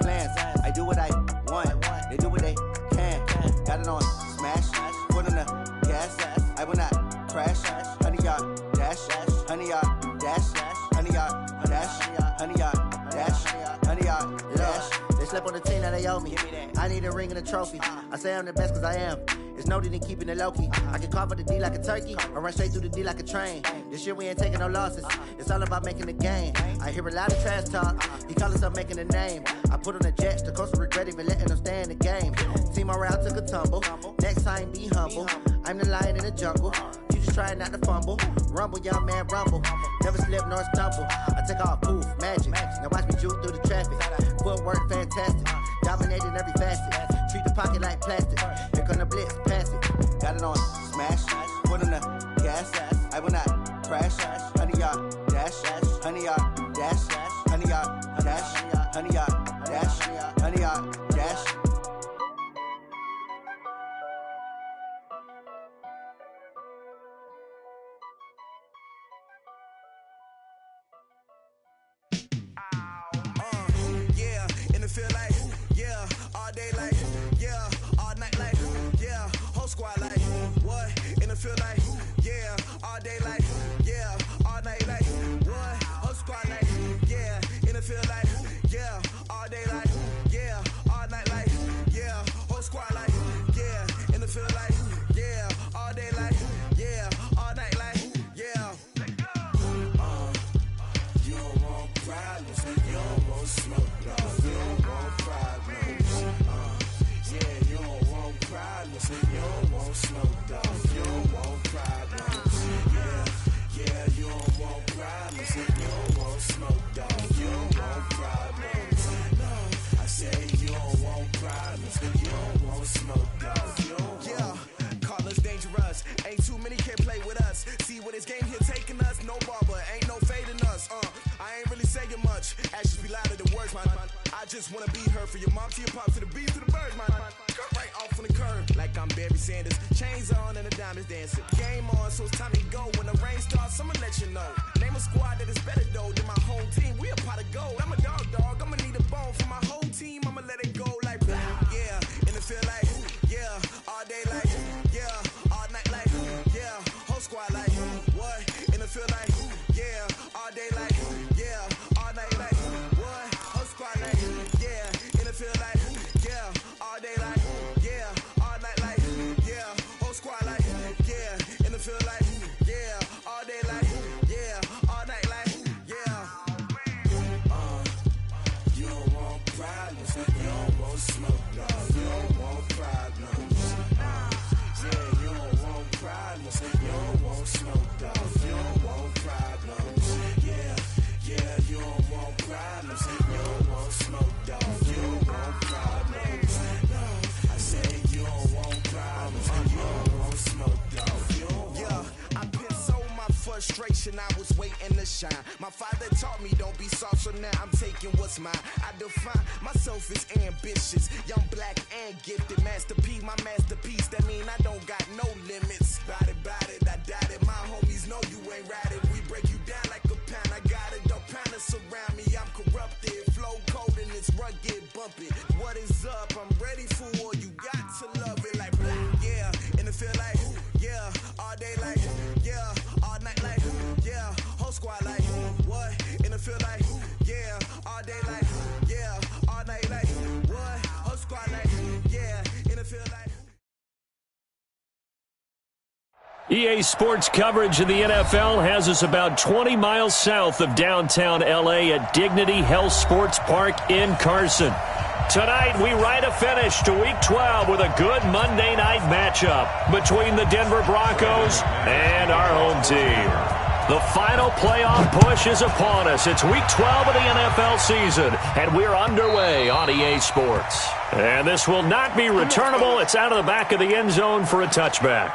plans. I do what I want, they do what they can. Got it on smash, foot on the gas. I will not crash. 100-yard dash, 100-yard dash, 100-yard dash, 100-yard dash, 100-yard dash. They slept on the team that they owe me. I need a ring and a trophy. I say I'm the best cause I am. It's noted in keeping it low-key. I can carve up the D like a turkey or run straight through the D like a train. This year we ain't taking no losses. It's all about making the game. I hear a lot of trash talk. He call himself making a name. I put on the Jets. The coach will regret even letting them stay in the game. Team morale took a tumble. Next time be humble. I'm the lion in the jungle. You just trying not to fumble. Rumble, young man, rumble. Never slip nor stumble. I take off, poof, magic. Now watch me juke through the traffic. Footwork fantastic. Dominating every facet. Treat the pocket like plastic. Here come the blitz, pass it. Got it on smash, foot on the gas. I will not crash. 100-yard dash, 100-yard dash, 100-yard dash, 100-yard dash, 100-yard dash. Feel like, yeah, all day like, yeah, all night like, yeah, whole squad like, what? And it feel like, yeah, all day like, yeah, all night like, what? Whole squad like, yeah, and it feel like, yeah, all day like, yeah, all night like, yeah, whole squad like, yeah, and it feel like, yeah, all day like, yeah, all night like, yeah. You don't want problems, you don't want smoke, no. You don't want smoke, dog. You don't want problems. Yeah, you don't want problems. You don't want smoke, dog. You don't want problems. No, I say you don't want problems. You don't want smoke, dog. You don't want. Call us dangerous. Ain't too many can play with us. See what this game here taking us. No barber, ain't no fading us. I ain't really saying much. Actions be louder than words, man. I just wanna be heard for your mom, to your pop, to the beat, to the bird, man. Cut right off on the curb, like I'm Barry Sanders. Chains on and the diamonds dancing. Game on, so it's time to go. When the rain starts, I'ma let you know. Name a squad that is better though than my whole team. We a pot of gold. I'm a dog. I'ma need a bone for my whole team. I'ma let it go like blah. Yeah, and it feel like yeah, all day like yeah, all night like yeah, whole squad like what? And it feel like yeah, all day like yeah, all night like what? Whole squad like yeah, and it feel like yeah, all day like yeah, all night like yeah, whole squad like yeah, and it feel like yeah, all day like yeah, all night like yeah. You don't want problems, you don't want smoke, no. You don't want problems. Yeah, you don't want problems, you don't want smoke, dog. You don't want problems. Yeah, you don't want problems, you don't want smoke, dog. You don't want problems. No, I say you don't want problems, you don't want smoke, dog. You don't want. Yeah, I pissed so my frustration, I was waiting to shine. My father taught me don't be soft, so now I'm taking what's mine. I define myself as ambitious, young, black, and gifted. Master P, my masterpiece. That mean I don't got no limits. Bout it, I doubt it. My homies know you ain't ratted. We break you down like a pound. I got it, don't pound us around me. I'm corrupted, flow cold and it's rugged, bumpy. What is up? I'm ready for war. You got to love it like blah. Yeah, and it feel like yeah, all day like yeah, all night like yeah, whole squad like what? And it feel like yeah, all day like yeah, all night like what? Whole squad like yeah, and it feel like. EA Sports coverage of the NFL has us about 20 miles south of downtown L.A. at Dignity Health Sports Park in Carson. Tonight, we write a finish to Week 12 with a good Monday night matchup between the Denver Broncos and our home team. The final playoff push is upon us. It's Week 12 of the NFL season, and we're underway on EA Sports. And this will not be returnable. It's out of the back of the end zone for a touchback.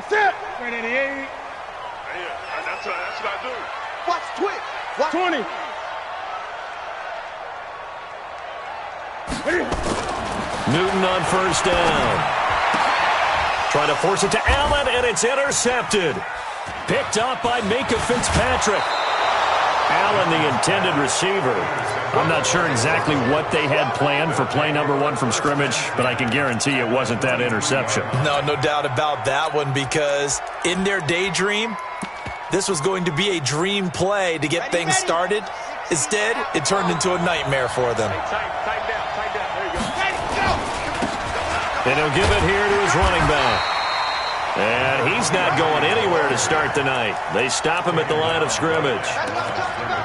Set. 88. Yeah, that's what I do. Watch twitch. Watch 20. Newton on first down. Trying to force it to Allen, and it's intercepted. Picked up by Minka Fitzpatrick. Allen, the intended receiver. I'm not sure exactly what they had planned for play number 1 from scrimmage, but I can guarantee it wasn't that interception. No doubt about that one, because in their daydream, this was going to be a dream play to get things started. Instead, it turned into a nightmare for them. Tighten down. There you go. And he'll give it here to his running back. And he's not going anywhere to start the night. They stop him at the line of scrimmage.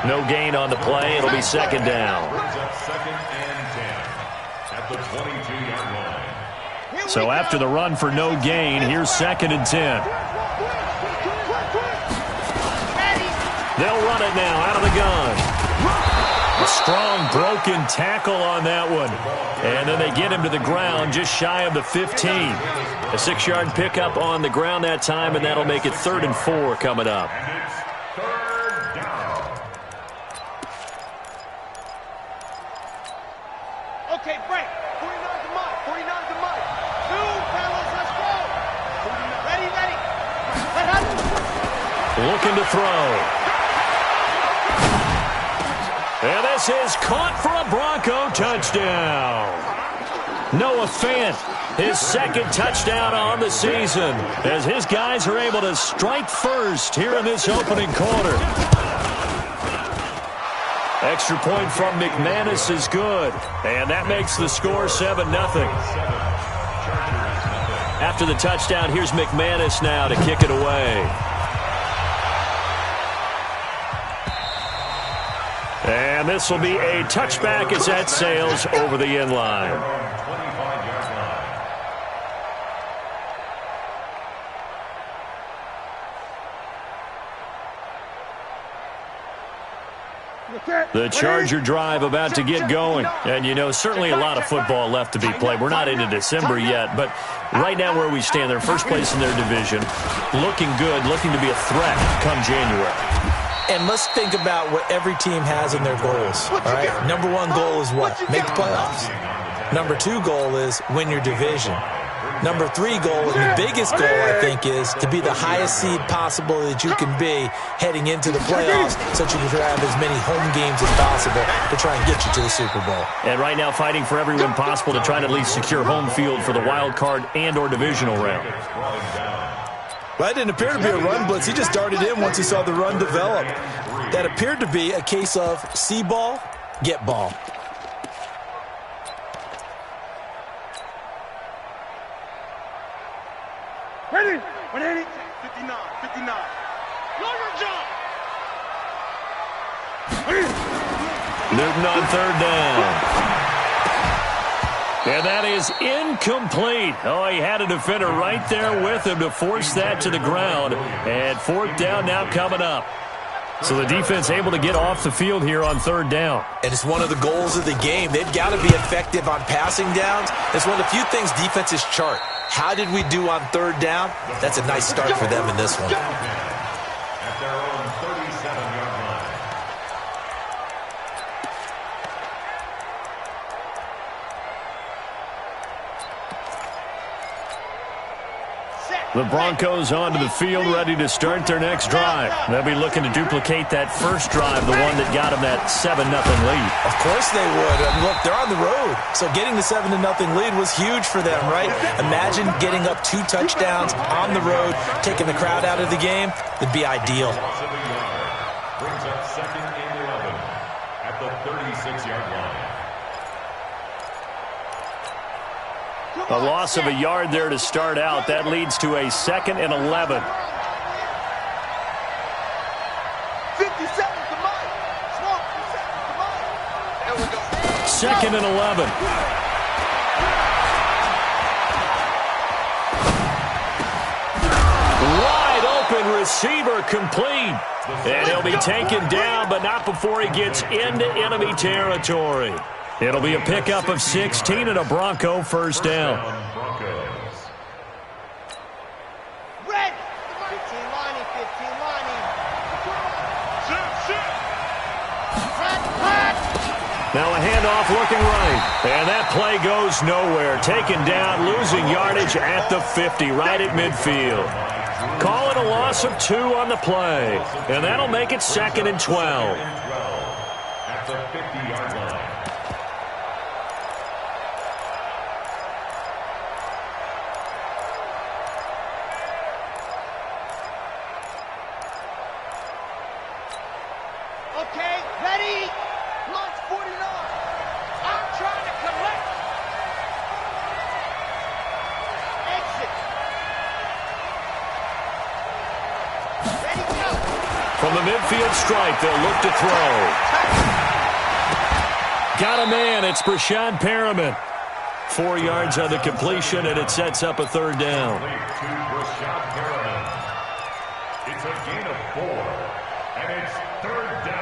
No gain on the play. It'll be second down. Second and 10 at the 22-yard line. So after the run for no gain, here's second and 10. They'll run it now out of the gun. A strong broken tackle on that one. And then they get him to the ground just shy of the 15. A 6-yard pickup on the ground that time, and that'll make it 3rd and 4 coming up. And it's third down. Okay, break. 49's the mic. 49's the mic. 2, fellas, let's go. Ready. Looking to throw. And this is caught for a Bronco touchdown. Noah Fant, his second touchdown on the season, as his guys are able to strike first here in this opening quarter. Extra point from McManus is good, and that makes the score 7-0. After the touchdown, here's McManus now to kick it away. And this will be a touchback as that sails over the end line. The Charger drive about to get going. And, you know, certainly a lot of football left to be played. We're not into December yet, but right now where we stand, they're first place in their division, looking good, looking to be a threat come January. And let's think about what every team has in their goals. All right, number 1 goal is what? Make the playoffs. Number 2 goal is win your division. Number 3 goal, and the biggest goal, I think, is to be the highest seed possible that you can be heading into the playoffs, so that you can have as many home games as possible to try and get you to the Super Bowl. And right now fighting for every win possible to try to at least secure home field for the wild card and or divisional round. Well, that didn't appear to be a run blitz. He just darted in once he saw the run develop. That appeared to be a case of see ball, get ball. Ready? 180. 59. Longer jump. Newton on third down. And that is incomplete. Oh, he had a defender right there with him to force that to the ground. And 4th down now coming up. So the defense able to get off the field here on 3rd down. And it's one of the goals of the game. They've got to be effective on passing downs. It's one of the few things defenses chart. How did we do on 3rd down? That's a nice start for them in this one. At their own 37-yard line. The Broncos onto the field, ready to start their next drive. They'll be looking to duplicate that first drive, the one that got them that 7-0 lead. Of course they would. And look, they're on the road. So getting the 7-0 lead was huge for them, right? Imagine getting up 2 touchdowns on the road, taking the crowd out of the game. It'd be ideal. Brings up 2nd and 11 at the 36-yard line. A loss of a yard there to start out. That leads to a 2nd and 11. 57's the mic. Smoke, 57's the mic. There we go. 2nd and 11. Wide open receiver complete. And he'll be taken down, but not before he gets into enemy territory. It'll be a pickup of 16 and a Bronco first down. Red. 15 lining. Sit. Now a handoff looking right. And that play goes nowhere. Taken down, losing yardage at the 50, right at midfield. Call it a loss of 2 on the play. And that'll make it 2nd and 12. At the 50-yard line. Okay, ready? Launch 49. I'm trying to collect. Exit. Ready, go. From the midfield stripe, they'll look to throw. Got a man. It's Brashad Perriman. 4 yards on the completion, and it sets up a 3rd down. To Brashad Perriman. It's a gain of 4, and it's 3rd down.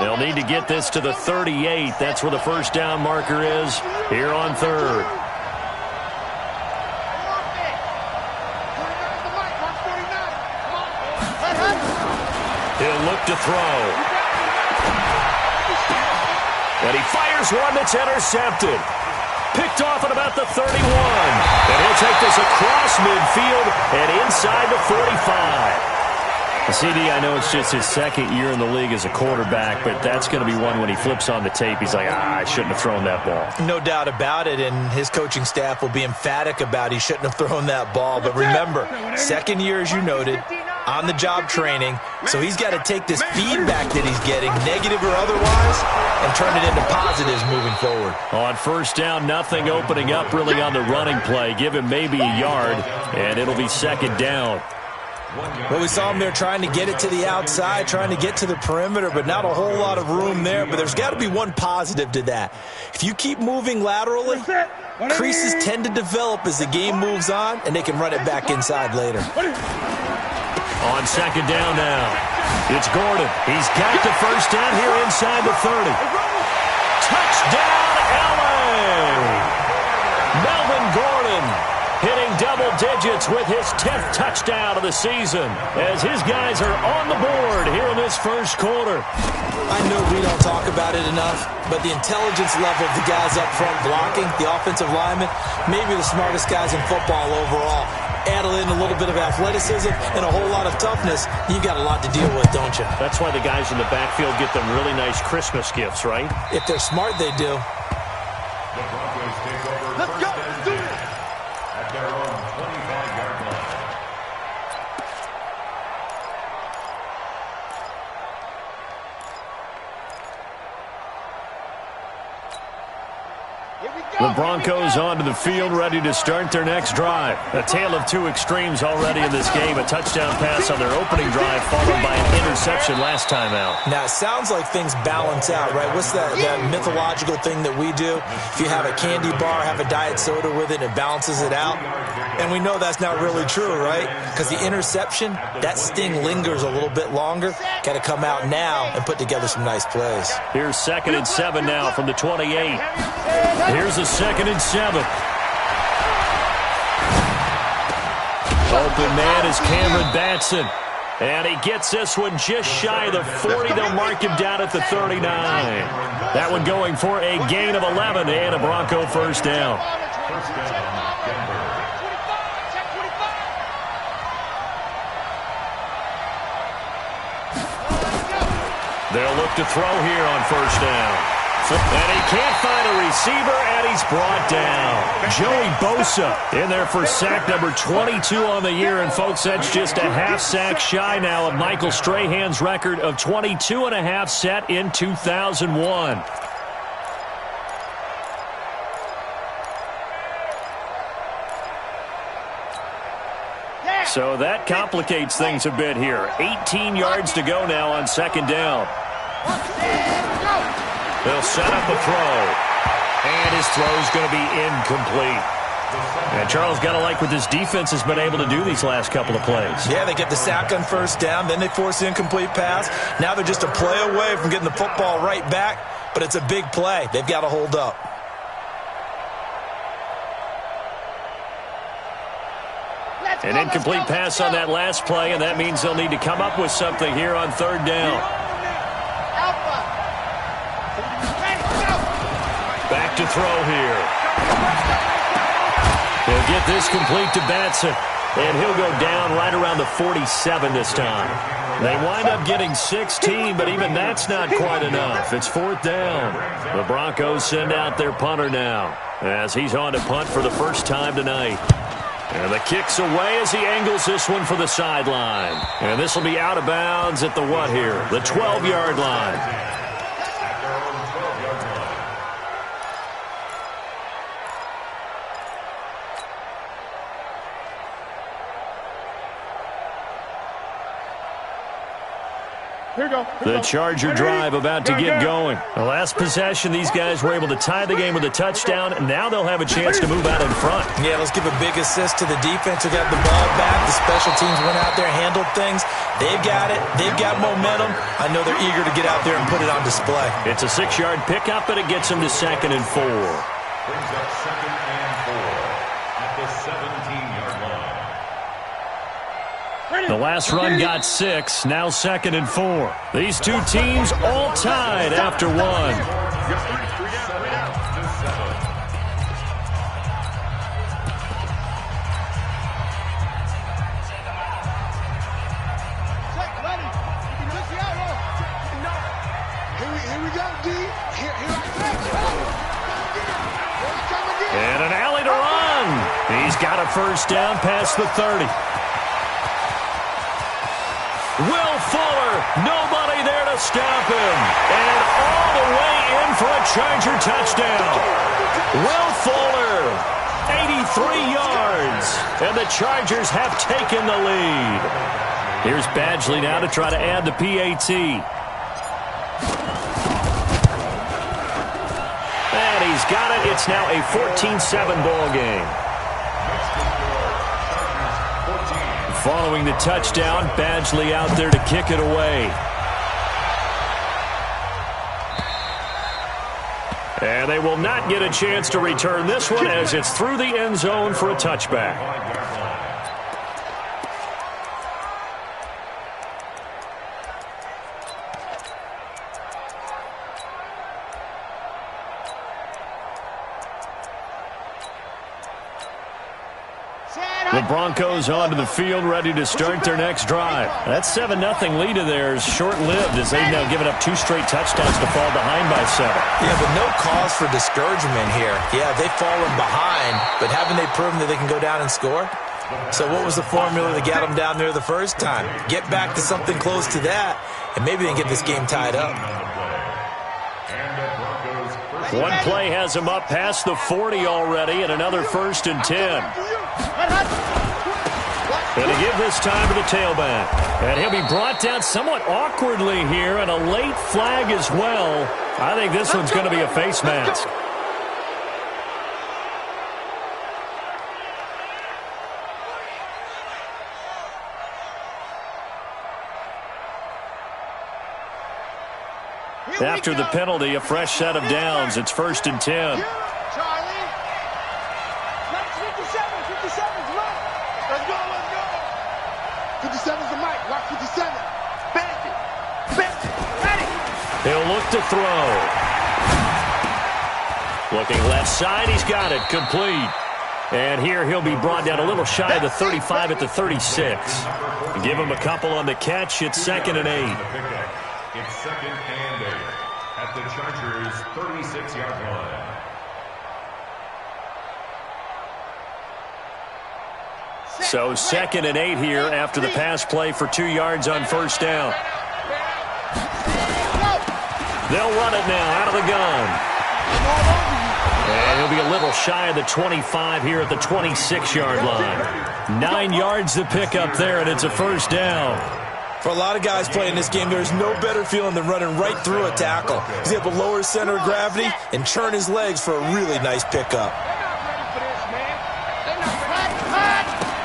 They'll need to get this to the 38. That's where the 1st down marker is here on 3rd. He'll look to throw. And he fires one that's intercepted. Picked off at about the 31. And he'll take this across midfield and inside the 45. CD, I know it's just his 2nd year in the league as a quarterback, but that's going to be one when he flips on the tape. He's like, I shouldn't have thrown that ball. No doubt about it, and his coaching staff will be emphatic about he shouldn't have thrown that ball. But remember, 2nd year, as you noted, on-the-job training, so he's got to take this feedback that he's getting, negative or otherwise, and turn it into positives moving forward. On 1st down, nothing opening up really on the running play. Give him maybe a yard, and it'll be 2nd down. Well, we saw him there trying to get it to the outside, trying to get to the perimeter, but not a whole lot of room there. But there's got to be one positive to that. If you keep moving laterally, creases tend to develop as the game moves on, and they can run it back inside later. On 2nd down now, it's Gordon. He's got the 1st down here inside the 30. Touchdown, LA! Melvin Gordon hitting double digits with his 10th touchdown of the season as his guys are on the board here in this 1st quarter. I know we don't talk about it enough, but the intelligence level of the guys up front blocking, the offensive linemen, maybe the smartest guys in football overall. Add in a little bit of athleticism and a whole lot of toughness, you've got a lot to deal with, don't you? That's why the guys in the backfield get them really nice Christmas gifts, right? If they're smart, they do. The Broncos take over. Let's go. Let's do it. At their own 25-yard line. The Broncos onto the field, ready to start their next drive. A tale of 2 extremes already in this game. A touchdown pass on their opening drive, followed by an interception last time out. Now, it sounds like things balance out, right? What's that mythological thing that we do? If you have a candy bar, have a diet soda with it, it balances it out. And we know that's not really true, right? Because the interception, that sting lingers a little bit longer. Got to come out now and put together some nice plays. Here's 2nd and 7 now from the 28. Here's a 2nd and 7. Open man is Cameron Batson. And he gets this one just shy of the 40. They'll mark him down at the 39. That one going for a gain of 11 and a Bronco 1st down. First down, Denver. They'll look to throw here on 1st down. And he can't find a receiver, and he's brought down. Joey Bosa in there for sack number 22 on the year. And, folks, that's just a half sack shy now of Michael Strahan's record of 22.5 set in 2001. So that complicates things a bit here. 18 yards to go now on 2nd down. They'll set up a throw. And his throw's going to be incomplete. And Charles, got to like what this defense has been able to do these last couple of plays. Yeah, they get the sack on 1st down, then they force the incomplete pass. Now they're just a play away from getting the football right back, but it's a big play. They've got to hold up. An incomplete pass on that last play, and that means they'll need to come up with something here on third down. Back to throw here. He'll get this complete to Batson, and he'll go down right around the 47 this time. They wind up getting 16, but even that's not quite enough. It's fourth down. The Broncos send out their punter now, as he's on to punt for the first time tonight. And the kick's away as he angles this one for the sideline. And this will be out of bounds at the what here? The 12-yard line. The Charger drive about to get going. The last possession, these guys were able to tie the game with a touchdown, and now they'll have a chance to move out in front. Yeah, let's give a big assist to the defense who got the ball back. The special teams went out there, handled things. They've got it. They've got momentum. I know they're eager to get out there and put it on display. It's a 6-yard pickup, but it gets them to 2nd and 4. Brings up 2nd and 4 at the 17-yard line. The last run got 6, now 2nd and 4. These two teams all tied after one. Here we go, D. And an alley to run. He's got a first down past the 30. Will Fuller, nobody there to stop him. And all the way in for a Charger touchdown. Will Fuller, 83 yards. And the Chargers have taken the lead. Here's Badgley now to try to add the PAT. And he's got it. It's now a 14-7 ball game. Following the touchdown, Badgley out there to kick it away. And they will not get a chance to return this one as it's through the end zone for a touchback. The Broncos onto the field, ready to start their next drive. That 7-0 lead of theirs short-lived as they've now given up 2 straight touchdowns to fall behind by 7. Yeah, but no cause for discouragement here. Yeah, they've fallen behind, but haven't they proven that they can go down and score? So what was the formula that got them down there the first time? Get back to something close to that, and maybe they can get this game tied up. One play has him up past the 40 already, and another 1st and 10. And to give this time to the tailback. And he'll be brought down somewhat awkwardly here, and a late flag as well. I think this one's going to be a face mask. After the penalty, a fresh set of downs. It's 1st and 10. Charlie. 57's right. Let's go. 57's the mic. Watch 57. Back it. Ready. He'll look to throw. Looking left side. He's got it. Complete. And here he'll be brought down a little shy of the 35 at the 36. Give him a couple on the catch. It's 2nd and 8. It's 2nd and 8 at the Chargers' 36-yard line. So 2nd and 8 here after the pass play for 2 yards on 1st down. They'll run it now out of the gun. And he'll be a little shy of the 25 here at the 26-yard line. 9 yards to pick up there, and it's a 1st down. For a lot of guys playing this game, there's no better feeling than running right through a tackle. He's able to lower his center of gravity and turn his legs for a really nice pickup.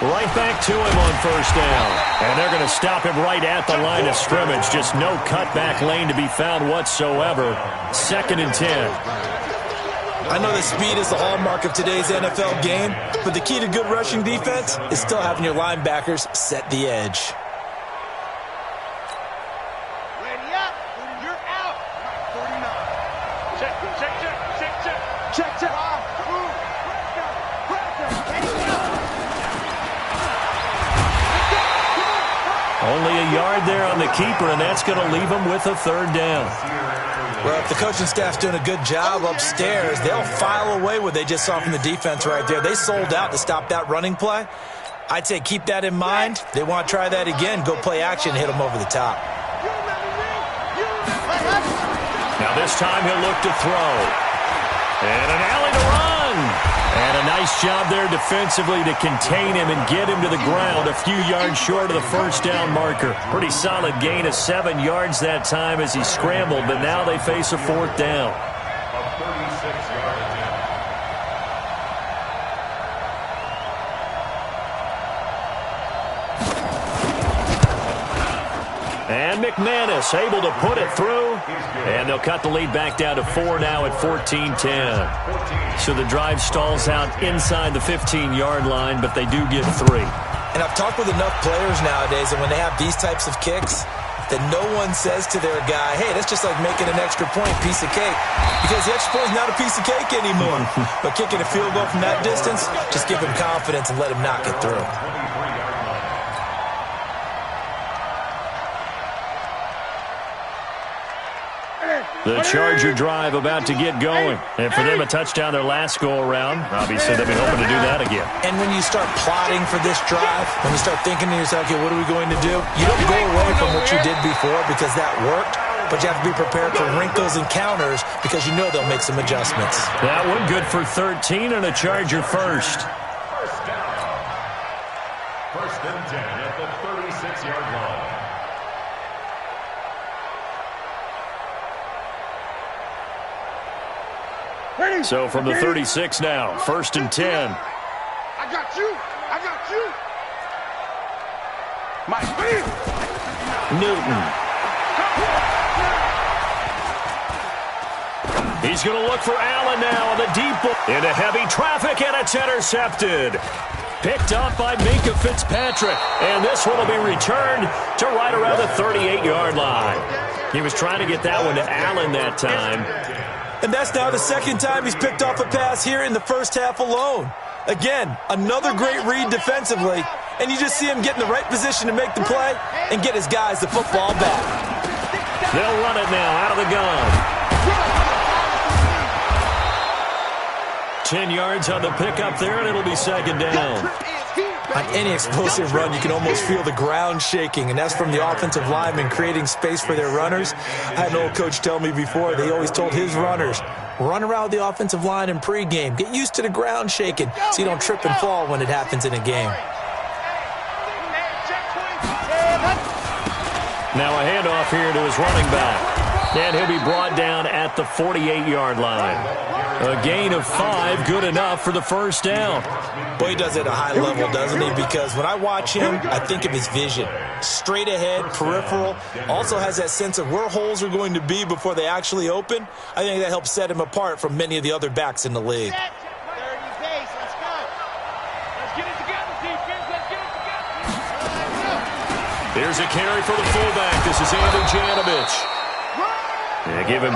Right back to him on 1st down. And they're going to stop him right at the line of scrimmage. Just no cutback lane to be found whatsoever. 2nd and 10. I know that speed is the hallmark of today's NFL game, but the key to good rushing defense is still having your linebackers set the edge. Ready up. You're out. 49. Check. Only a yard there on the keeper, and that's going to leave him with a third down. Well, if the coaching staff's doing a good job upstairs, they'll file away what they just saw from the defense right there. They sold out to stop that running play. I'd say keep that in mind. They want to try that again. Go play action and hit them over the top. Now this time he'll look to throw. And an alley to run. And a nice job there defensively to contain him and get him to the ground a few yards short of the first down marker. Pretty solid gain of 7 yards that time as he scrambled, but now they face a fourth down. A 36-yard attempt. And McManus able to put it through. And they'll cut the lead back down to 4 now at 14-10. So the drive stalls out inside the 15-yard line, but they do get 3. And I've talked with enough players nowadays, and when they have these types of kicks, that no one says to their guy, hey, that's just like making an extra point, piece of cake. Because the extra point is not a piece of cake anymore. But kicking a field goal from that distance, just give him confidence and let him knock it through. The Charger drive about to get going. And for them, a touchdown their last go-around. Obviously, they'll be hoping to do that again. And when you start plotting for this drive, when you start thinking to yourself, okay, what are we going to do? You don't go away from what you did before because that worked, but you have to be prepared for wrinkles and counters because you know they'll make some adjustments. That one good for 13 and a Charger first. First down. First and 10 at the 36-yard line. So from the 36 now, first and 10. I got you. Mike. Newton. He's going to look for Allen now on the deep ball. Into heavy traffic, and it's intercepted. Picked up by Minka Fitzpatrick. And this one will be returned to right around the 38-yard line. He was trying to get that one to Allen that time. And that's now the second time he's picked off a pass here in the first half alone. Again, another great read defensively, and you just see him get in the right position to make the play and get his guys the football back. They'll run it now out of the gun. 10 yards on the pickup there, and it'll be second down. On any explosive run, you can almost feel the ground shaking, and that's from the offensive linemen creating space for their runners. I had an old coach tell me before, they always told his runners, run around the offensive line in pregame. Get used to the ground shaking so you don't trip and fall when it happens in a game. Now a handoff here to his running back. And he'll be brought down at the 48-yard line. A gain of 5, good enough for the first down. Boy, he does it at a high level, doesn't he? Because when I watch him, I think of his vision. Straight ahead, peripheral. Also has that sense of where holes are going to be before they actually open. I think that helps set him apart from many of the other backs in the league. Here's a carry for the fullback. This is Andy Janovich. Yeah, give him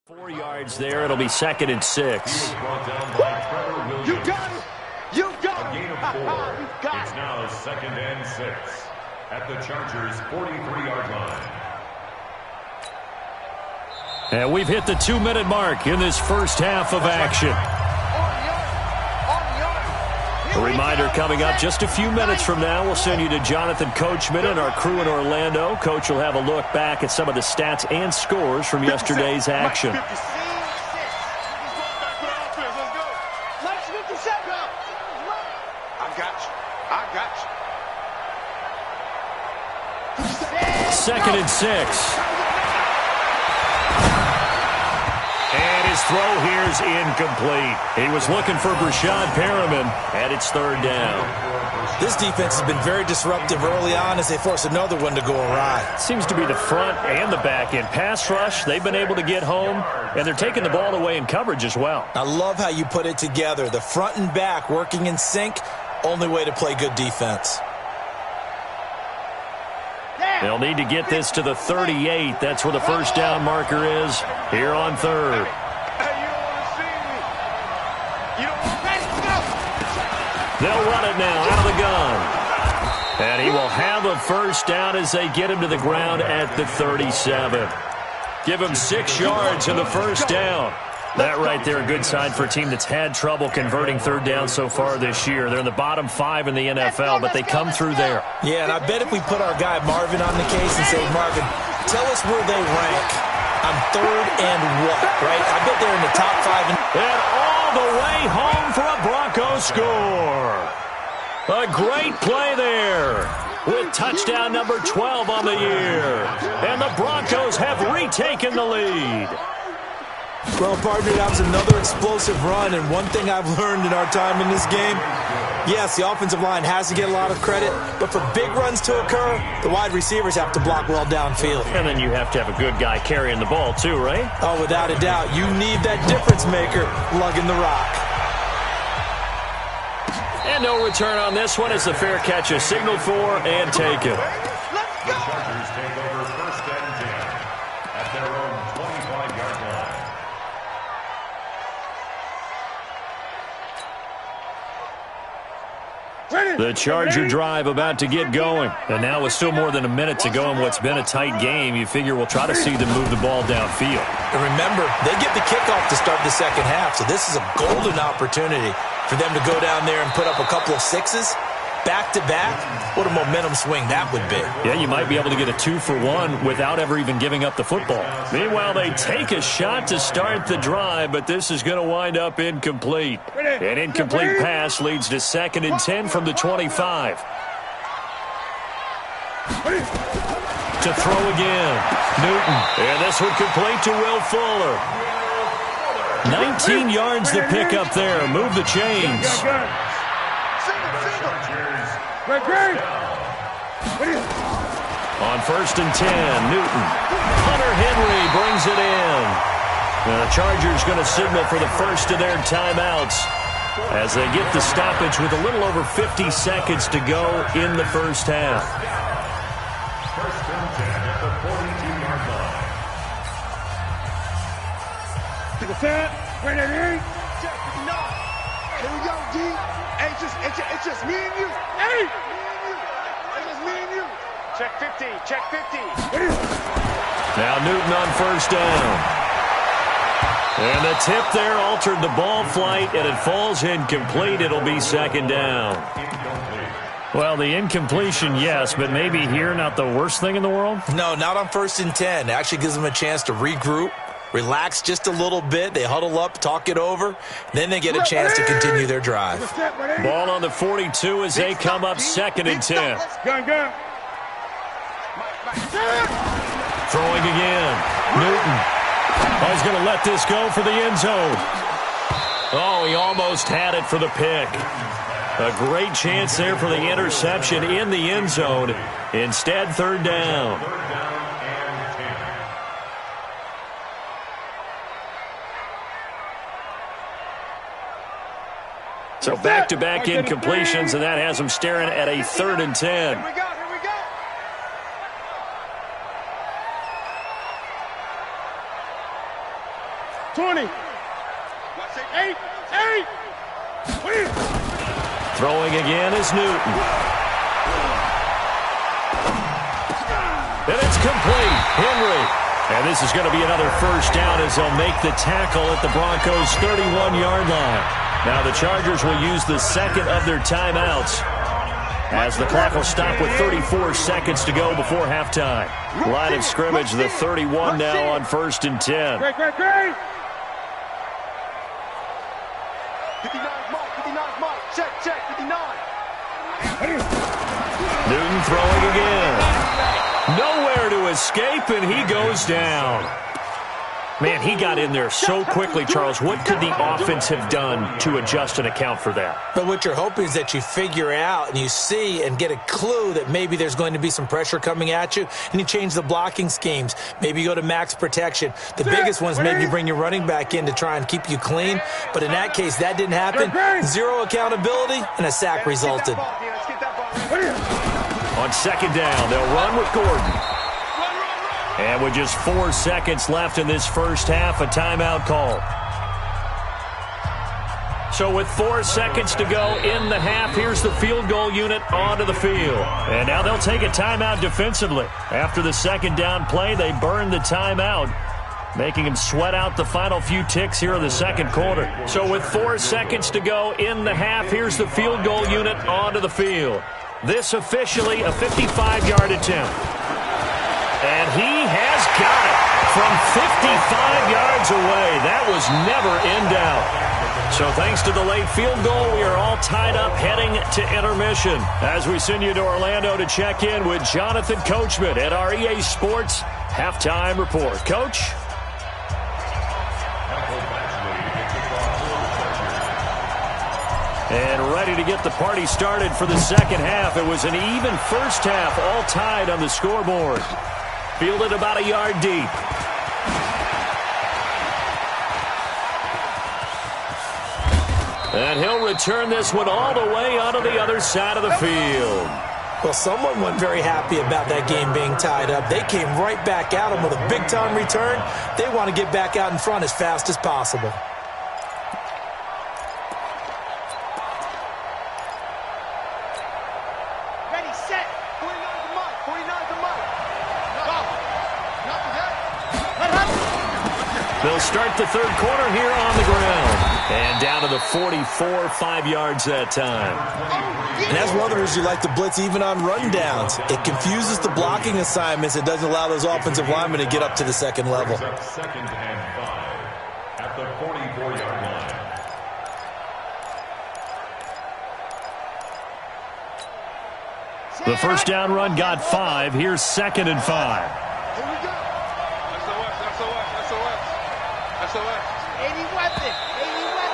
4 yards there. It'll be 2nd and 6. He was brought down by Trevor Williams. You got it. You got A it. gain of 4. You got It's it. now 2nd and 6 at the Chargers' 43-yard line. And we've hit the 2-minute mark in this first half of action. A reminder coming up just a few minutes from now. We'll send you to Jonathan Coachman and our crew in Orlando. Coach will have a look back at some of the stats and scores from yesterday's action. Second and 6. And his throw here's incomplete. He was looking for Brashad Perriman, and it's 3rd down. This defense has been very disruptive early on as they force another one to go awry. Seems to be the front and the back end. Pass rush, they've been able to get home, and they're taking the ball away in coverage as well. I love how you put it together. The front and back working in sync, only way to play good defense. They'll need to get this to the 38. That's where the first down marker is here on 3rd. They'll run it now out of the gun. And he will have a first down as they get him to the ground at the 37. Give him 6 yards in the first down. That right there, a good sign for a team that's had trouble converting 3rd down so far this year. They're in the bottom 5 in the NFL, but they come through there. Yeah, and I bet if we put our guy Marvin on the case and say, Marvin, tell us where they rank on 3rd and what, right? I bet they're in the top 5. And all the way home for a Broncos score. A great play there with touchdown number 12 on the year. And the Broncos have retaken the lead. Well, partner, that was another explosive run, and one thing I've learned in our time in this game, yes, the offensive line has to get a lot of credit, but for big runs to occur, the wide receivers have to block well downfield. And then you have to have a good guy carrying the ball too, right? Oh, without a doubt. You need that difference maker lugging the rock. And no return on this one as the fair catch is signaled for and taken. The Chargers take over 1st and 10 at their own 25-yard line. The Charger drive about to get going. And now with still more than a minute to go in what's been a tight game, you figure we'll try to see them move the ball downfield. And remember, they get the kickoff to start the second half, so this is a golden opportunity for them to go down there and put up a couple of 6s. Back-to-back, what a momentum swing that would be. Yeah, you might be able to get a 2-for-1 without ever even giving up the football. Meanwhile, they take a shot to start the drive, but this is going to wind up incomplete. An incomplete pass leads to 2nd and 10 from the 25. To throw again, Newton. And this one complete to Will Fuller. 19 yards to pick up there. Move the chains. On 1st and 10, Newton. Hunter Henry brings it in. And the Chargers going to signal for the first of their timeouts as they get the stoppage with a little over 50 seconds to go in the first half. 1st and 10 at the 42-yard line. To the fan, bring it in. Here we go, D. Hey, it's just me and you. Hey! It's just me and you. Check 50, check 50. Now Newton on 1st down. And the tip there altered the ball flight, and it falls incomplete. It'll be 2nd down. Well, the incompletion, yes, but maybe here not the worst thing in the world? No, not on 1st and 10. It actually gives them a chance to regroup, relax just a little bit. They huddle up, talk it over. Then they get a chance to continue their drive. Ball on the 42 as they come up 2nd and 10. Gun. Throwing again. Newton. Oh, he's going to let this go for the end zone. Oh, he almost had it for the pick. A great chance there for the interception in the end zone. Instead, 3rd down. So back-to-back incompletions, and that has them staring at a 3rd and 10. Here we go. 20. 8. Throwing again is Newton. And it's complete. Henry. And this is going to be another first down as they'll make the tackle at the Broncos' 31-yard line. Now the Chargers will use the second of their timeouts as the clock will stop with 34 seconds to go before halftime. Line of scrimmage, the 31 now on 1st and 10. Great. 59's mark. Check. 59. Newton throwing again. Nowhere to escape, and he goes down. Man, he got in there so quickly, Charles. What could the offense have done to adjust and account for that? But what you're hoping is that you figure out and you see and get a clue that maybe there's going to be some pressure coming at you, and you change the blocking schemes. Maybe you go to max protection. The biggest one is maybe you bring your running back in to try and keep you clean. But in that case, that didn't happen. Zero accountability, and a sack resulted. On second down, they'll run with Gordon. And with just 4 seconds left in this first half, a timeout call. So with 4 seconds to go in the half, here's the field goal unit onto the field. And now they'll take a timeout defensively. After the second down play, they burn the timeout, making them sweat out the final few ticks here in the second quarter. So with 4 seconds to go in the half, here's the field goal unit onto the field. This officially a 55-yard attempt. And he has got it from 55 yards away. That was never in doubt. So thanks to the late field goal, we are all tied up heading to intermission as we send you to Orlando to check in with Jonathan Coachman at our EA Sports Halftime Report. Coach? And ready to get the party started for the second half. It was an even first half, all tied on the scoreboard. Fielded about a yard deep. And he'll return this one all the way onto the other side of the field. Well, someone wasn't very happy about that game being tied up. They came right back at him with a big-time return. They want to get back out in front as fast as possible. Ready, set. 49's the mark. 49's the mark. They'll start the third quarter here on the ground. And down to the 44, 5 yards that time. And as runners, you like to blitz even on rundowns. It confuses the blocking assignments. It doesn't allow those offensive linemen to get up to the second level. Second and 5 at the 44-yard line. The first down run got 5. Here's second and 5. Here we go. SOS. 80 weapon.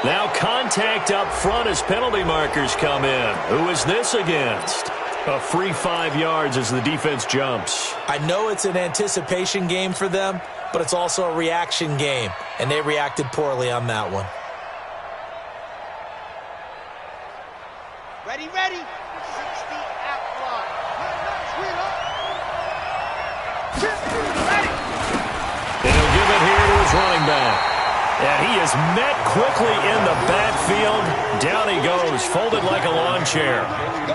Now contact up front as penalty markers come in. Who is this against? A free 5 yards as the defense jumps. I know it's an anticipation game for them, but it's also a reaction game, and they reacted poorly on that one. Ready. 60 out line. And he'll give it here to his running back. And he is met quickly in the backfield. Down he goes, folded like a lawn chair.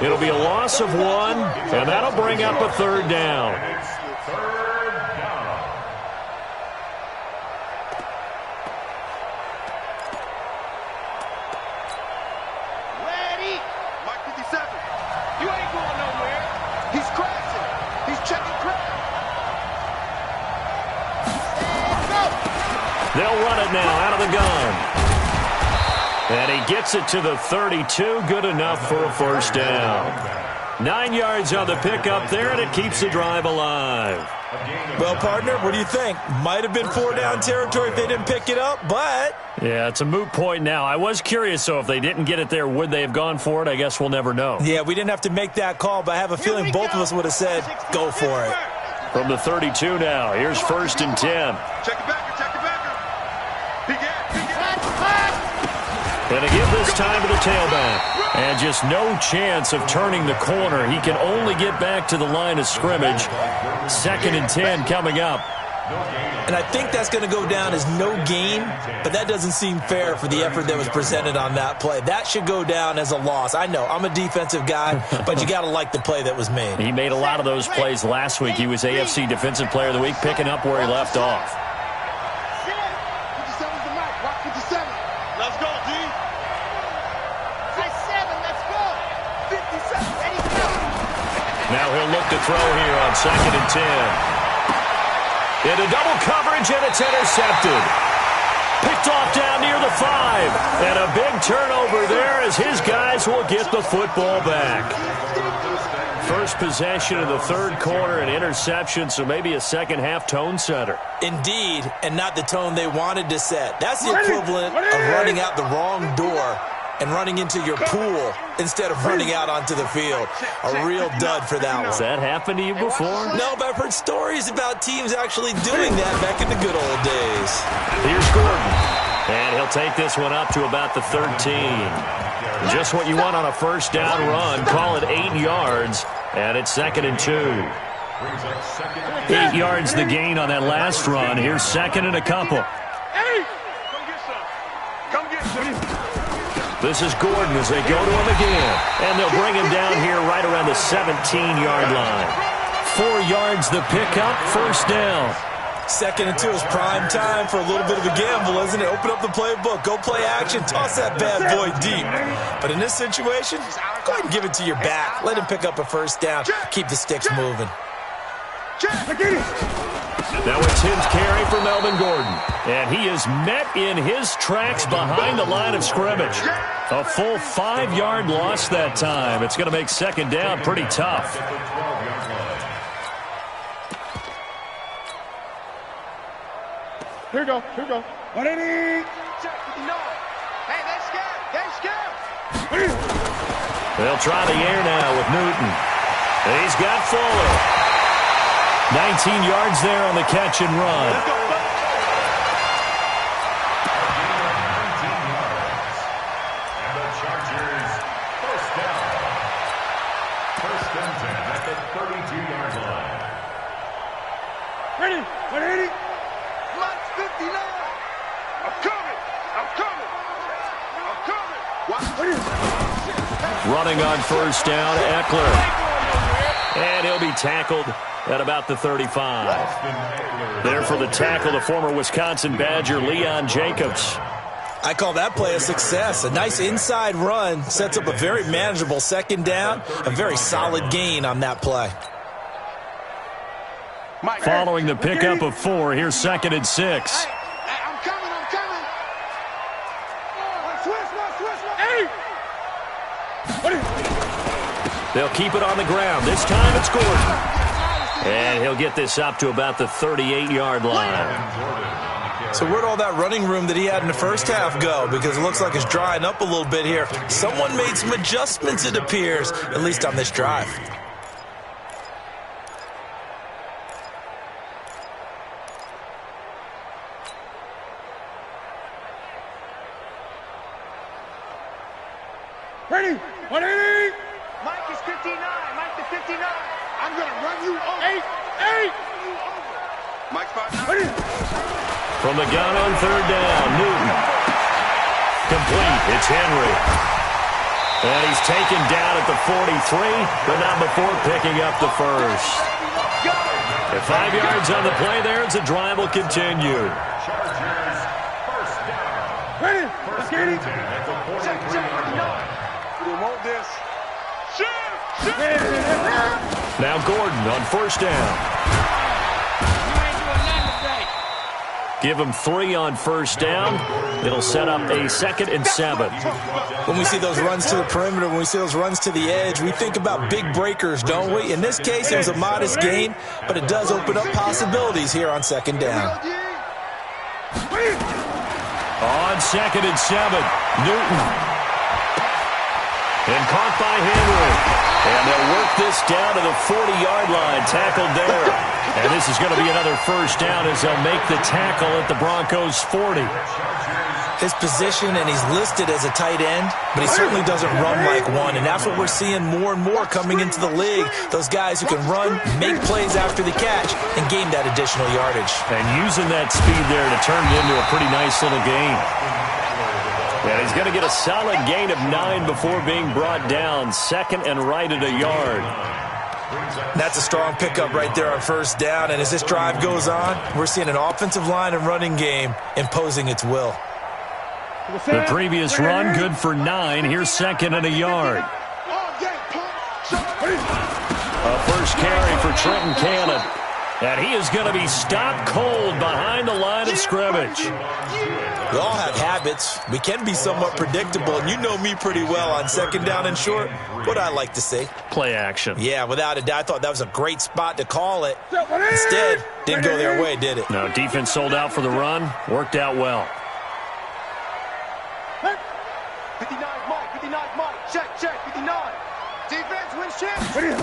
It'll be a loss of 1, and that'll bring up a third down. Third down. Ready. Mike 57. You ain't going nowhere. He's crashing. He's checking crash. They'll run it now out of the gun. And he gets it to the 32. Good enough for a first down. 9 yards on the pickup there, and it keeps the drive alive. Well, partner, what do you think? Might have been 4-down territory if they didn't pick it up, but... Yeah, it's a moot point now. I was curious, though, if they didn't get it there, would they have gone for it? I guess we'll never know. Yeah, we didn't have to make that call, but I have a feeling both of us would have said, go for it. From the 32 now, here's first and 10. Check the backer. And to give this time to the tailback. And just no chance of turning the corner. He can only get back to the line of scrimmage. Second and 10 coming up. And I think that's going to go down as no gain, but that doesn't seem fair for the effort that was presented on that play. That should go down as a loss. I know, I'm a defensive guy, but you got to like the play that was made. He made a lot of those plays last week. He was AFC Defensive Player of the Week, picking up where he left off. Let's go, D. Say 7, let's go. 57, ready, go. Now he'll look to throw here on 2nd and 10. Into double coverage, and it's intercepted. Picked off down near the 5. And a big turnover there as his guys will get the football back. First possession of the third quarter, an interception, so maybe a second-half tone setter. Indeed, and not the tone they wanted to set. That's the equivalent of running out the wrong door and running into your pool instead of running out onto the field. A real dud for that one. Has that happened to you before? No, but I've heard stories about teams actually doing that back in the good old days. Here's Gordon. And he'll take this one up to about the 13. Just what you want on a first down run. Call it 8 yards. And it's 2nd and 2. 8 yards the gain on that last run. Here's 2nd and a couple. Hey! Come get some. This is Gordon as they go to him again. And they'll bring him down here right around the 17-yard line. 4 yards the pickup, first down. 2nd and 2 is prime time for a little bit of a gamble, isn't it? Open up the playbook, go play action, toss that bad boy deep. But in this situation, go ahead and give it to your back. Let him pick up a first down. Keep the sticks moving. Now it's his carry for Melvin Gordon. And he is met in his tracks behind the line of scrimmage. A full 5-yard loss that time. It's going to make second down pretty tough. Here we go. Here we go. What it is? Hey, they're scared. They're scared. They'll try the air now with Newton. He's got Fuller. 19 yards there on the catch and run. Let's go. And the Chargers, first down. First and 10 at the 32-yard line. Ready? Ready? March 59. I'm coming. I'm coming. I'm coming. What? Running on first down, Eckler. And he'll be tackled at about the 35. There for the tackle, the former Wisconsin Badger, Leon Jacobs. I call that play a success. A nice inside run sets up a very manageable second down. A very solid gain on that play. Following the pickup of 4, here's 2nd and 6. Hey, I'm coming. I'm coming. Switch. Hey! They'll keep it on the ground. This time it's Gordon. And he'll get this up to about the 38-yard line. So where'd all that running room that he had in the first half go? Because it looks like it's drying up a little bit here. Someone made some adjustments, it appears, at least on this drive. Ready? Ready? Mike is 59. Mike is 59. I'm going to run you over. 8. Mike's 5. Ready? From the gun on third down, Newton. Complete. It's Henry. And he's taken down at the 43, but not before picking up the first. At 5 yards on the play there, as the drive will continue. Chargers, first down. Ready? First and 10 at the 43-yard line. We want this. Now Gordon on first down. Give him 3 on first down. It'll set up a 2nd and 7. When we see those runs to the perimeter, when we see those runs to the edge, we think about big breakers, don't we? In this case, it was a modest gain, but it does open up possibilities here on second down. On 2nd and 7, Newton. And caught by Henry. And they'll work this down to the 40-yard line, tackled there. And this is going to be another first down as they'll make the tackle at the Broncos' 40. his position, and he's listed as a tight end, but he certainly doesn't run like one, and that's what we're seeing more and more coming into the league. Those guys who can run, make plays after the catch, and gain that additional yardage. And using that speed there to turn it into a pretty nice little gain. And he's going to get a solid gain of 9 before being brought down. 2nd and right at a yard. That's a strong pickup right there on first down, and as this drive goes on, we're seeing an offensive line and running game imposing its will. The previous run, good for 9. Here's 2nd and a yard. A first carry for Trenton Cannon. And he is going to be stopped cold behind the line of scrimmage. We all have habits. We can be somewhat predictable, and you know me pretty well on 2nd down and short. What I like to say. Play action. Yeah, without a doubt. I thought that was a great spot to call it. Instead, didn't go their way, did it? No, defense sold out for the run. Worked out well. 59 Mike, 59 Mike. Check, 59. Defense wins championships.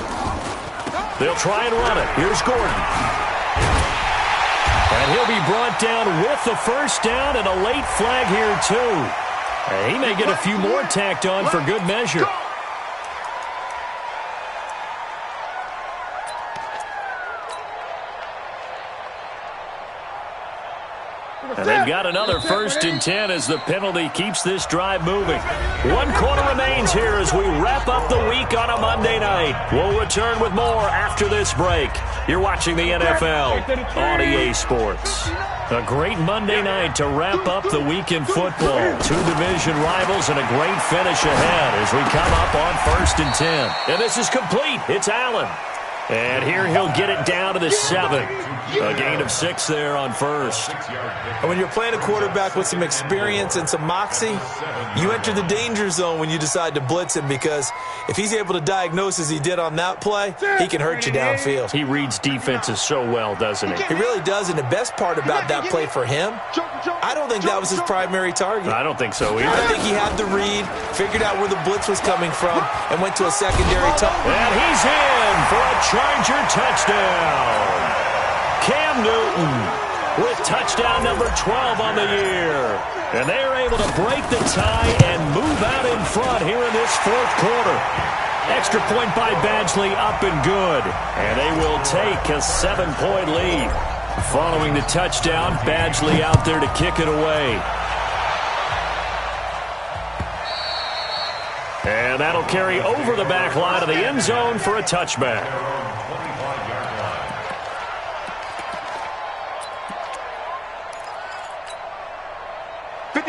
They'll try and run it. Here's Gordon. And he'll be brought down with the first down and a late flag here, too. And he may get a few more tacked on for good measure. And they've got another 1st and 10 as the penalty keeps this drive moving. 1 quarter remains here as we wrap up the week on a Monday night. We'll return with more after this break. You're watching the NFL on EA Sports. A great Monday night to wrap up the week in football. 2 division rivals and a great finish ahead as we come up on 1st and 10. And this is complete. It's Allen. And here he'll get it down to the 7. A gain of 6 there on first. And when you're playing a quarterback with some experience and some moxie, you enter the danger zone when you decide to blitz him, because if he's able to diagnose as he did on that play, he can hurt you downfield. He reads defenses so well, doesn't he? He really does, and the best part about that play for him, I don't think that was his primary target. I don't think so either. I think he had the read, figured out where the blitz was coming from, and went to a secondary target. And he's in for a Charger touchdown. Cam Newton with touchdown number 12 on the year. And they are able to break the tie and move out in front here in this 4th quarter. Extra point by Badgley, up and good. And they will take a 7-point lead. Following the touchdown, Badgley out there to kick it away. And that'll carry over the back line of the end zone for a touchback.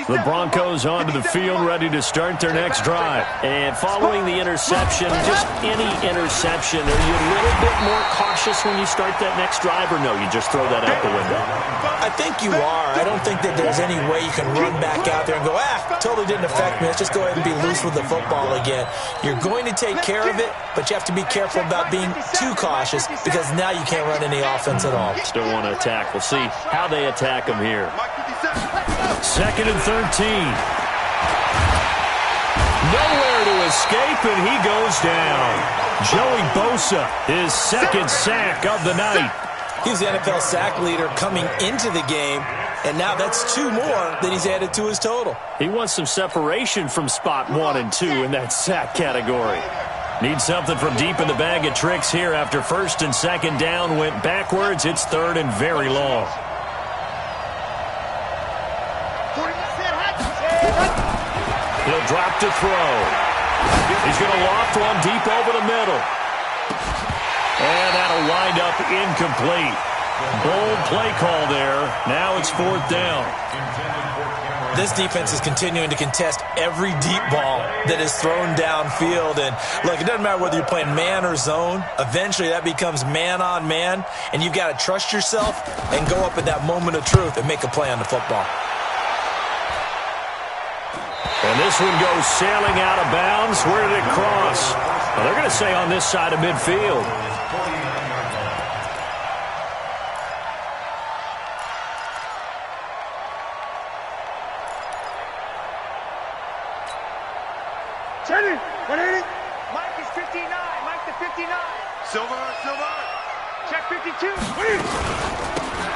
The Broncos onto the field, ready to start their next drive. And following the interception, just any interception, are you a little bit more cautious when you start that next drive, or no, you just throw that out the window? I think you are. I don't think that there's any way you can run back out there and go, totally didn't affect me. Let's just go ahead and be loose with the football again. You're going to take care of it, but you have to be careful about being too cautious, because now you can't run any offense at all. Still want to attack. We'll see how they attack them here. 2nd and 13. Nowhere to escape, and he goes down. Joey Bosa, his 2nd sack of the night. He's the NFL sack leader coming into the game, and now that's 2 more that he's added to his total. He wants some separation from spot 1 and 2 in that sack category. Needs something from deep in the bag of tricks here after 1st and 2nd down went backwards. It's 3rd and very long. He'll drop to throw. He's going to loft one deep over the middle. And that'll wind up incomplete. Bold play call there. Now it's 4th down. This defense is continuing to contest every deep ball that is thrown downfield. And look, it doesn't matter whether you're playing man or zone. Eventually that becomes man on man. And you've got to trust yourself and go up at that moment of truth and make a play on the football. And this one goes sailing out of bounds. Where did it cross? Well, they're going to say on this side of midfield. Jenny, 180. Mike is 59. Mike to 59. Silver. Check 52.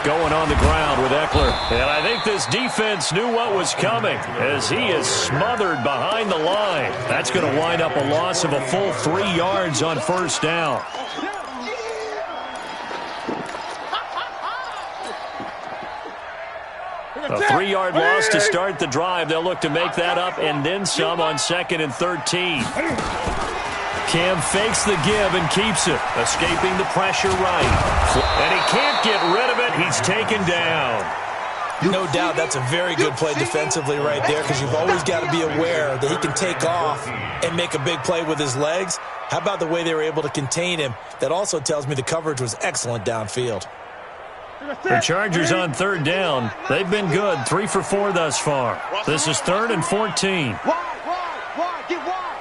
going on the ground with Eckler. And I think this defense knew what was coming as he is smothered behind the line. That's going to wind up a loss of a full 3 yards on first down. A 3-yard loss to start the drive. They'll look to make that up and then some on 2nd and 13. Cam fakes the give and keeps it, escaping the pressure right. And he can't get rid of it. He's taken down. No doubt that's a very good play defensively right there, because you've always got to be aware that he can take off and make a big play with his legs. How about the way they were able to contain him? That also tells me the coverage was excellent downfield. The Chargers on 3rd down. They've been good, 3 for 4 thus far. This is 3rd and 14. Wide, get wide.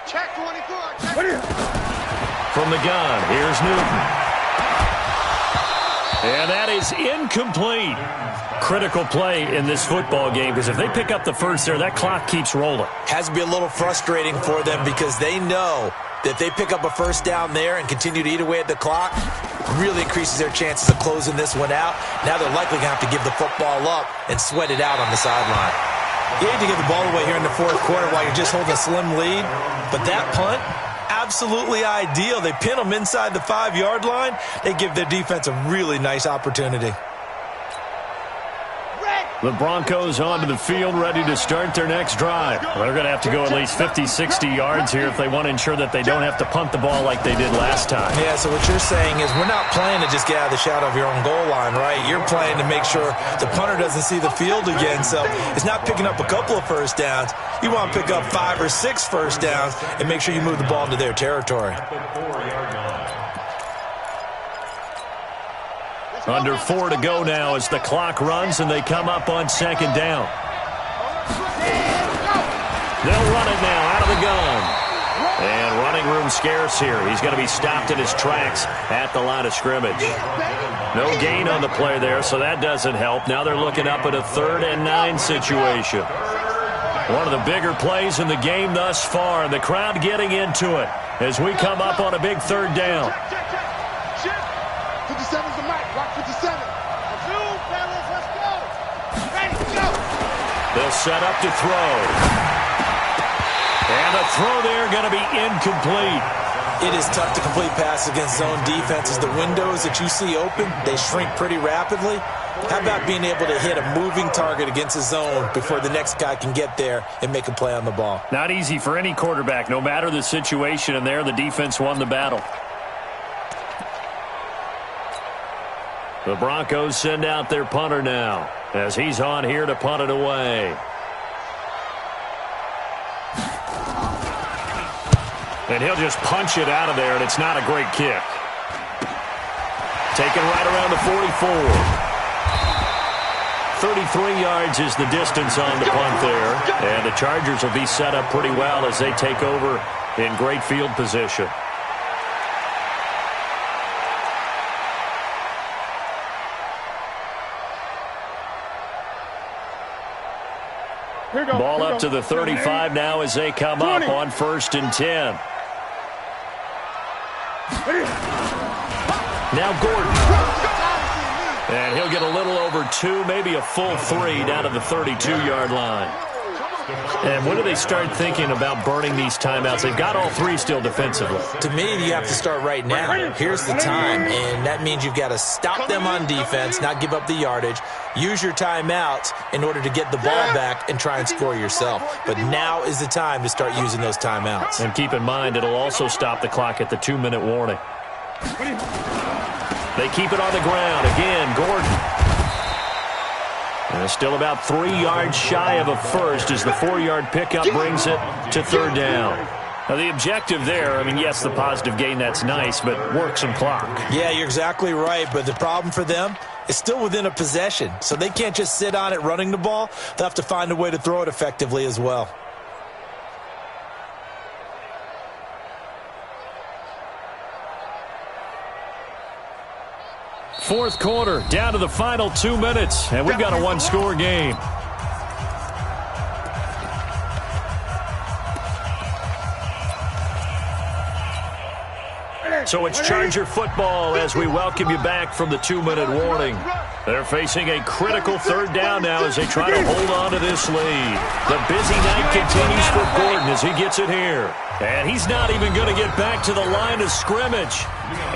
Check 24. From the gun, here's Newton. And that is incomplete. Critical play in this football game, because if they pick up the first there, that clock keeps rolling. Has to be a little frustrating for them, because they know that if they pick up a first down there and continue to eat away at the clock, really increases their chances of closing this one out. Now they're likely going to have to give the football up and sweat it out on the sideline. You hate to give the ball away here in the 4th quarter while you're just holding a slim lead, but that punt, absolutely ideal. They pin them inside the 5-yard line. They give their defense a really nice opportunity. The Broncos onto the field, ready to start their next drive. They're going to have to go at least 50, 60 yards here if they want to ensure that they don't have to punt the ball like they did last time. Yeah, so what you're saying is we're not playing to just get out of the shadow of your own goal line, right? You're playing to make sure the punter doesn't see the field again. So it's not picking up a couple of first downs. You want to pick up 5 or 6 first downs and make sure you move the ball into their territory. Under 4 to go now as the clock runs and they come up on 2nd down. They'll run it now out of the gun. And running room scarce here. He's going to be stopped in his tracks at the line of scrimmage. No gain on the play there, so that doesn't help. Now they're looking up at a 3rd and 9 situation. One of the bigger plays in the game thus far. The crowd getting into it as we come up on a big 3rd down. 57's the mic. Rock 57. Let's go. Ready, go. They'll set up to throw. And the throw there going to be incomplete. It is tough to complete passes against zone defenses. The windows that you see open, they shrink pretty rapidly. How about being able to hit a moving target against a zone before the next guy can get there and make a play on the ball? Not easy for any quarterback, no matter the situation, and there the defense won the battle. The Broncos send out their punter now as he's on here to punt it away. And he'll just punch it out of there, and it's not a great kick. Taken right around the 44. 33 yards is the distance on the punt there. And the Chargers will be set up pretty well as they take over in great field position. Ball up to the 35 now as they come up on 1st and 10. Now Gordon. And he'll get a little over 2, maybe a full 3 down to the 32-yard line. And when do they start thinking about burning these timeouts? They've got all 3 still defensively. To me, you have to start right now. Here's the time, and that means you've got to stop them on defense, not give up the yardage. Use your timeouts in order to get the ball back and try and score yourself. But now is the time to start using those timeouts. And keep in mind, it'll also stop the clock at the 2-minute warning. They keep it on the ground. Again, Gordon. And still about 3 yards shy of a first as the 4-yard pickup brings it to 3rd down. Now, the objective there, I mean, yes, the positive gain, that's nice, but work some clock. Yeah, you're exactly right, but the problem for them is still within a possession, so they can't just sit on it running the ball. They'll have to find a way to throw it effectively as well. Fourth quarter, down to the final 2 minutes, and we've got a 1-score game. So it's Charger football as we welcome you back from the 2-minute warning. They're facing a critical third down now as they try to hold on to this lead. The busy night continues for Gordon as he gets it here. And he's not even going to get back to the line of scrimmage.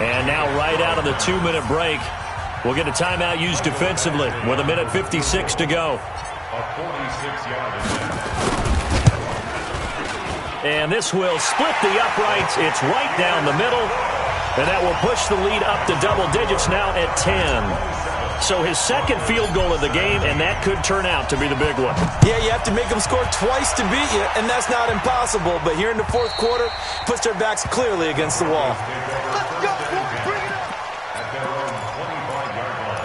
And now right out of the 2-minute break, we'll get a timeout used defensively with 1:56 to go. A 46-yard attempt. And this will split the uprights. It's right down the middle. And that will push the lead up to double digits now at 10. So his second field goal of the game, and that could turn out to be the big one. Yeah, you have to make them score twice to beat you, and that's not impossible. But here in the fourth quarter, puts their backs clearly against the wall. Let's go, bring it up. At their own 25-yard line.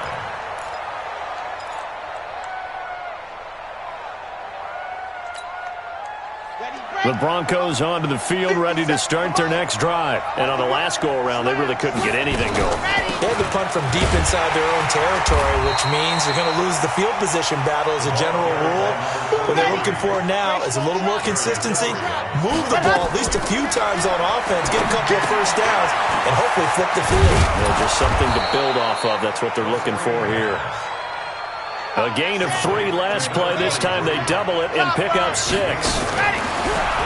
The Broncos onto the field, ready to start their next drive. And on the last go-around, they really couldn't get anything going. They had to punt from deep inside their own territory, which means they're going to lose the field position battle as a general rule. What they're looking for now is a little more consistency, move the ball at least a few times on offense, get a couple of first downs, and hopefully flip the field. Yeah, just something to build off of. That's what they're looking for here. A gain of 3 last play. This time they double it and pick up 6.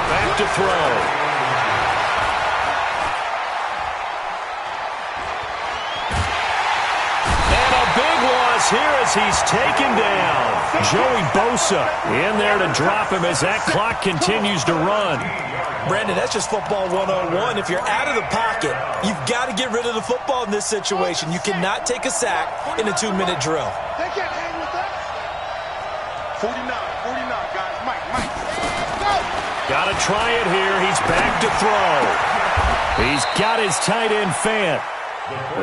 Back to throw. And a big loss here as he's taken down. Joey Bosa in there to drop him as that clock continues to run. Brandon, that's just football 101. If you're out of the pocket, you've got to get rid of the football in this situation. You cannot take a sack in a 2-minute drill. They can't hang with us. 49, guys. Mike. Go! Got to try it here. He's back to throw. He's got his tight end Fant.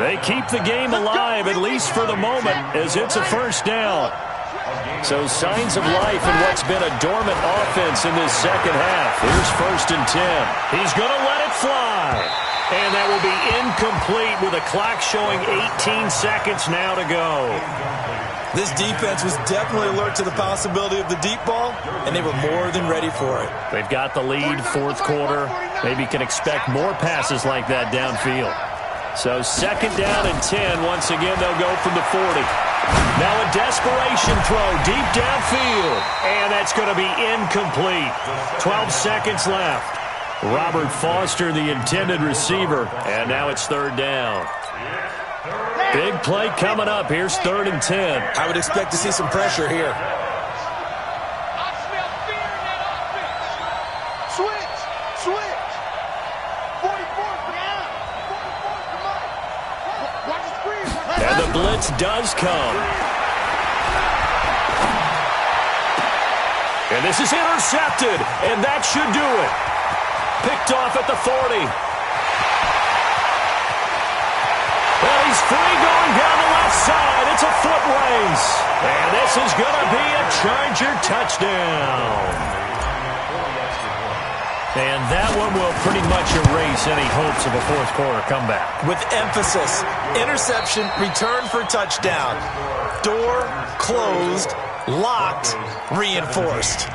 They keep the game alive, at least for the moment, as it's a first down. So signs of life in what's been a dormant offense in this second half. Here's 1st and 10. He's going to let it fly. And that will be incomplete with a clock showing 18 seconds now to go. This defense was definitely alert to the possibility of the deep ball, and they were more than ready for it. They've got the lead, fourth quarter. Maybe can expect more passes like that downfield. So 2nd down and 10. Once again, they'll go from the 40. Now a desperation throw deep downfield. And that's going to be incomplete. 12 seconds left. Robert Foster, the intended receiver. And now it's 3rd down. Big play coming up. Here's 3rd and 10. I would expect to see some pressure here. I smell fear in that offense. Switch. 44's down. 44's the mark. Watch the screen. And the blitz does come. And this is intercepted. And that should do it. Picked off at the 40. Well, he's free going down the left side. It's a foot race. And this is going to be a Charger touchdown. And that one will pretty much erase any hopes of a fourth quarter comeback. With emphasis, interception, return for touchdown. Door closed, locked, reinforced.